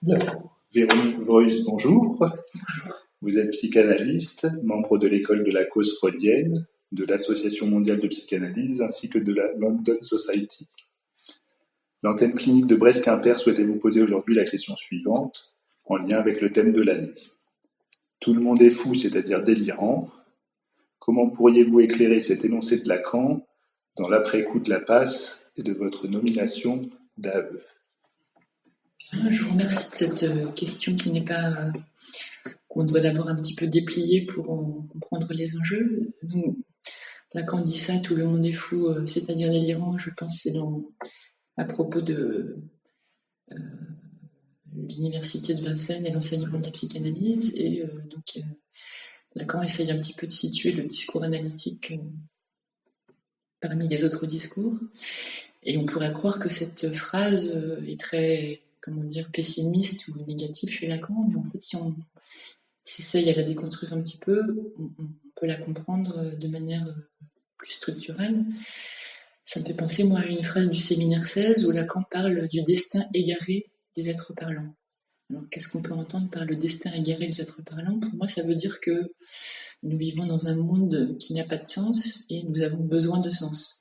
Bien. Véronique Voigt, bonjour. Vous êtes psychanalyste, membre de l'école de la cause freudienne, de l'Association mondiale de psychanalyse ainsi que de la London Society. L'antenne clinique de Brest-Quimper souhaitait vous poser aujourd'hui la question suivante, en lien avec le thème de l'année. Tout le monde est fou, c'est-à-dire délirant. Comment pourriez-vous éclairer cet énoncé de Lacan dans l'après-coup de la passe et de votre nomination d'AE? Je vous remercie de cette question qui n'est pas qu'on doit d'abord un petit peu déplier pour en comprendre les enjeux. Nous, Lacan dit ça, tout le monde est fou, c'est-à-dire délirant. Je pense que c'est à propos de l'université de Vincennes et l'enseignement de la psychanalyse. Et donc Lacan essaye un petit peu de situer le discours analytique parmi les autres discours. Et on pourrait croire que cette phrase est très, pessimiste ou négative chez Lacan, mais en fait, si on s'essaye à la déconstruire un petit peu, on peut la comprendre de manière plus structurelle. Ça me fait penser, moi, à une phrase du séminaire 16 où Lacan parle du destin égaré des êtres parlants. Alors, qu'est-ce qu'on peut entendre par le destin égaré des êtres parlants? Pour moi, ça veut dire que nous vivons dans un monde qui n'a pas de sens et nous avons besoin de sens.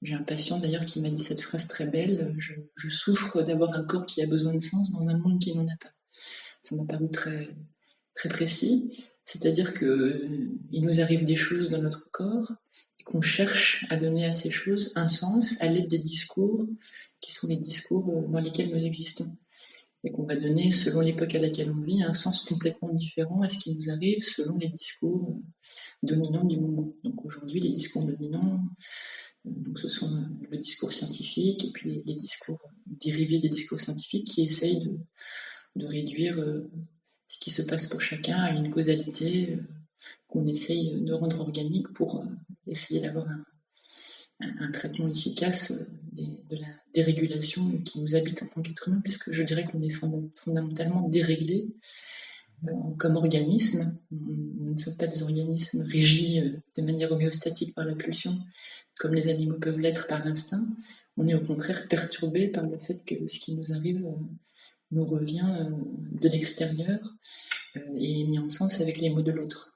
J'ai un patient d'ailleurs qui m'a dit cette phrase très belle, je souffre d'avoir un corps qui a besoin de sens dans un monde qui n'en a pas. Ça m'a paru très, très précis, c'est-à-dire qu'il nous arrive des choses dans notre corps et qu'on cherche à donner à ces choses un sens à l'aide des discours qui sont les discours dans lesquels nous existons. Et qu'on va donner, selon l'époque à laquelle on vit, un sens complètement différent à ce qui nous arrive selon les discours dominants du moment. Donc aujourd'hui, les discours dominants, donc ce sont le discours scientifique et puis les discours dérivés des discours scientifiques qui essayent de réduire ce qui se passe pour chacun à une causalité qu'on essaye de rendre organique pour essayer d'avoir un traitement efficace de la dérégulation qui nous habite en tant qu'être humain, puisque je dirais qu'on est fondamentalement déréglé comme organisme. Nous ne sommes pas des organismes régis de manière homéostatique par la pulsion, comme les animaux peuvent l'être par l'instinct. On est au contraire perturbé par le fait que ce qui nous arrive nous revient de l'extérieur et est mis en sens avec les mots de l'autre.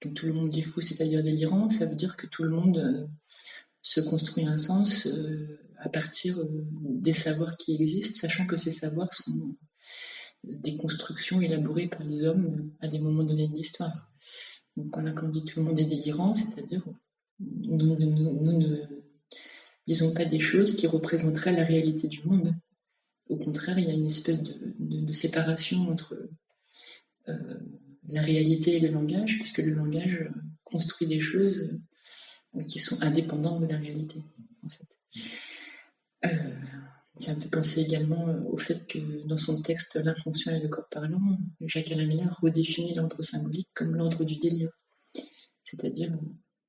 Donc tout le monde est fou, c'est-à-dire délirant, ça veut dire que tout le monde se construit un sens à partir des savoirs qui existent, sachant que ces savoirs sont des constructions élaborées par les hommes à des moments donnés de l'histoire. Donc quand Lacan dit tout le monde est délirant, c'est-à-dire nous ne disons pas des choses qui représenteraient la réalité du monde. Au contraire, il y a une espèce de séparation entre la réalité et le langage, puisque le langage construit des choses qui sont indépendantes de la réalité, en fait. Ça me fait penser également au fait que dans son texte L'inconscient et le corps parlant, Jacques-Alain Miller redéfinit l'ordre symbolique comme l'ordre du délire. C'est-à-dire,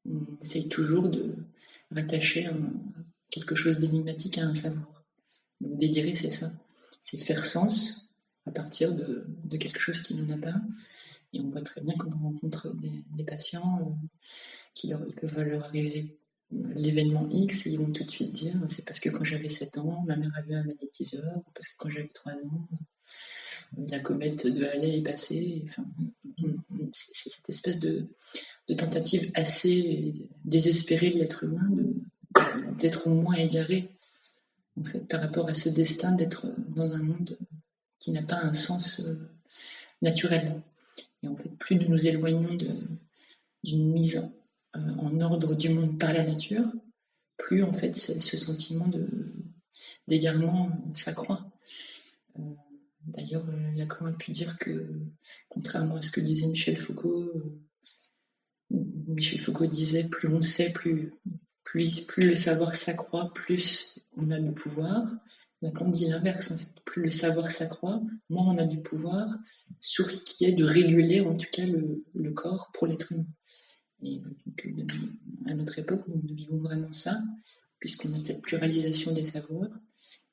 on essaye toujours de rattacher quelque chose d'énigmatique à un savoir. Donc délirer, c'est ça. C'est faire sens à partir de quelque chose qui n'en a pas. Et on voit très bien quand on rencontre des patients il peut leur arriver l'événement X et ils vont tout de suite dire c'est parce que quand j'avais 7 ans, ma mère a vu un magnétiseur, ou parce que quand j'avais 3 ans, la comète de Halley est passée. Enfin, c'est cette espèce de tentative assez désespérée de l'être humain d'être au moins égaré en fait, par rapport à ce destin d'être dans un monde qui n'a pas un sens naturel. Et en fait, plus nous nous éloignons d'une mise en ordre du monde par la nature, plus en fait ce sentiment d'égarement s'accroît. D'ailleurs, Lacan a pu dire que, contrairement à ce que disait Michel Foucault disait plus on sait, plus le savoir s'accroît, plus on a du pouvoir. Lacan dit l'inverse, en fait. Plus le savoir s'accroît, moins on a du pouvoir sur ce qui est de réguler en tout cas le corps pour l'être humain. Et donc, à notre époque, nous vivons vraiment ça, puisqu'on a cette pluralisation des savoirs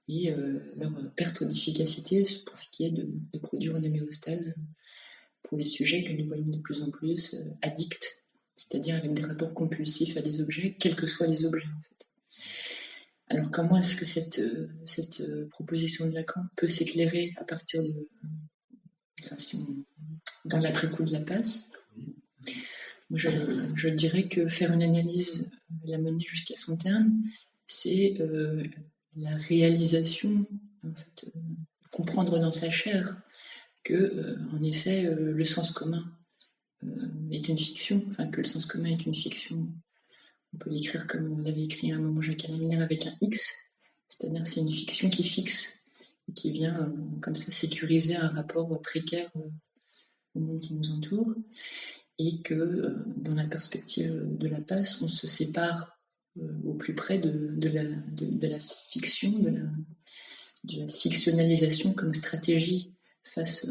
et leur perte d'efficacité pour ce qui est de produire une homéostase pour les sujets que nous voyons de plus en plus addicts, c'est-à-dire avec des rapports compulsifs à des objets, quels que soient les objets en fait. Alors comment est-ce que cette proposition de Lacan peut s'éclairer à partir de, enfin, dans l'après-coup de la passe? Je dirais que faire une analyse, la mener jusqu'à son terme, c'est la réalisation, en fait, comprendre dans sa chair que, en effet, le sens commun est une fiction, enfin que le sens commun est une fiction. On peut l'écrire comme on l'avait écrit à un moment Jacques Miller avec un X, c'est-à-dire c'est une fiction qui fixe et qui vient comme ça sécuriser un rapport précaire au monde qui nous entoure, et que dans la perspective de la passe, on se sépare au plus près de la fiction, de la fictionnalisation comme stratégie face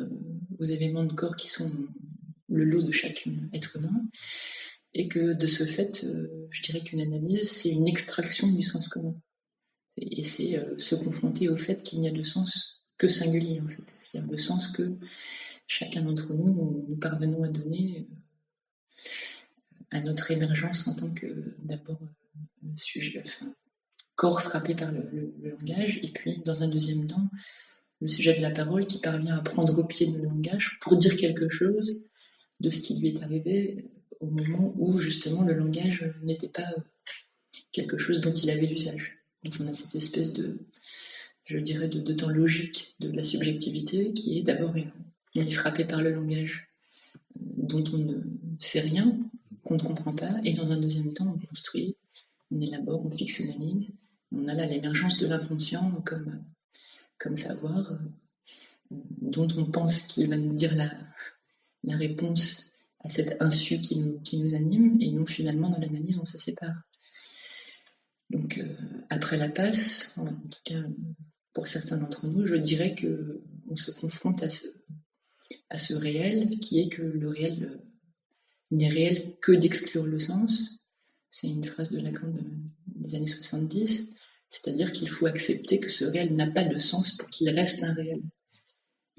aux événements de corps qui sont le lot de chaque être humain, et que de ce fait, je dirais qu'une analyse, c'est une extraction du sens commun. Et c'est se confronter au fait qu'il n'y a de sens que singulier, en fait. C'est-à-dire le sens que chacun d'entre nous, nous parvenons à donner à notre émergence en tant que, d'abord, sujet, enfin, corps frappé par le langage, et puis, dans un deuxième temps, le sujet de la parole qui parvient à prendre pied dans le langage pour dire quelque chose de ce qui lui est arrivé au moment où, justement, le langage n'était pas quelque chose dont il avait l'usage. Donc on a cette espèce de, je dirais, de temps logique de la subjectivité qui est d'abord, on est frappé par le langage dont on ne sait rien, qu'on ne comprend pas, et dans un deuxième temps, on construit, on élabore, on fictionnalise. On a là l'émergence de l'inconscient comme savoir dont on pense qu'il va nous dire la réponse à cet insu qui nous anime, et nous, finalement, dans l'analyse, on se sépare. Donc, après la passe, en tout cas pour certains d'entre nous, je dirais qu'on se confronte à ce réel, qui est que le réel n'est réel que d'exclure le sens. C'est une phrase de Lacan des années 70, c'est-à-dire qu'il faut accepter que ce réel n'a pas de sens pour qu'il reste un réel.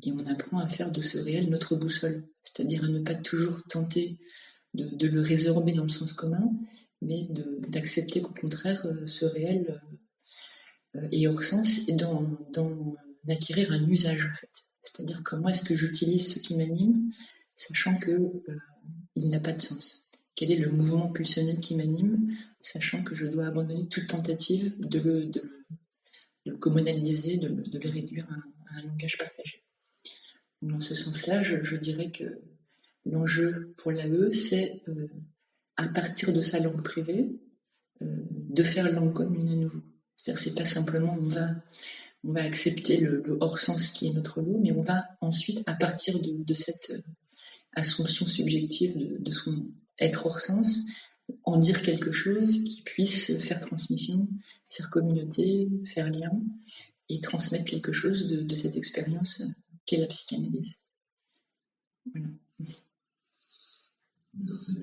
Et on apprend à faire de ce réel notre boussole, c'est-à-dire à ne pas toujours tenter de le résorber dans le sens commun, mais d'accepter qu'au contraire, ce réel est hors sens et d'en acquérir un usage, en fait. C'est-à-dire comment est-ce que j'utilise ce qui m'anime, sachant qu'il n'a pas de sens. Quel est le mouvement pulsionnel qui m'anime, sachant que je dois abandonner toute tentative de le communaliser, de le réduire à un langage partagé. Dans ce sens-là, je dirais que l'enjeu pour l'AE, c'est, à partir de sa langue privée, de faire langue commune à nouveau. C'est-à-dire, c'est pas simplement on va accepter le hors-sens qui est notre lot, mais on va ensuite, à partir de cette assumption subjective de son être hors-sens, en dire quelque chose qui puisse faire transmission, faire communauté, faire lien, et transmettre quelque chose de cette expérience qu'est la psychanalyse. Voilà. Merci.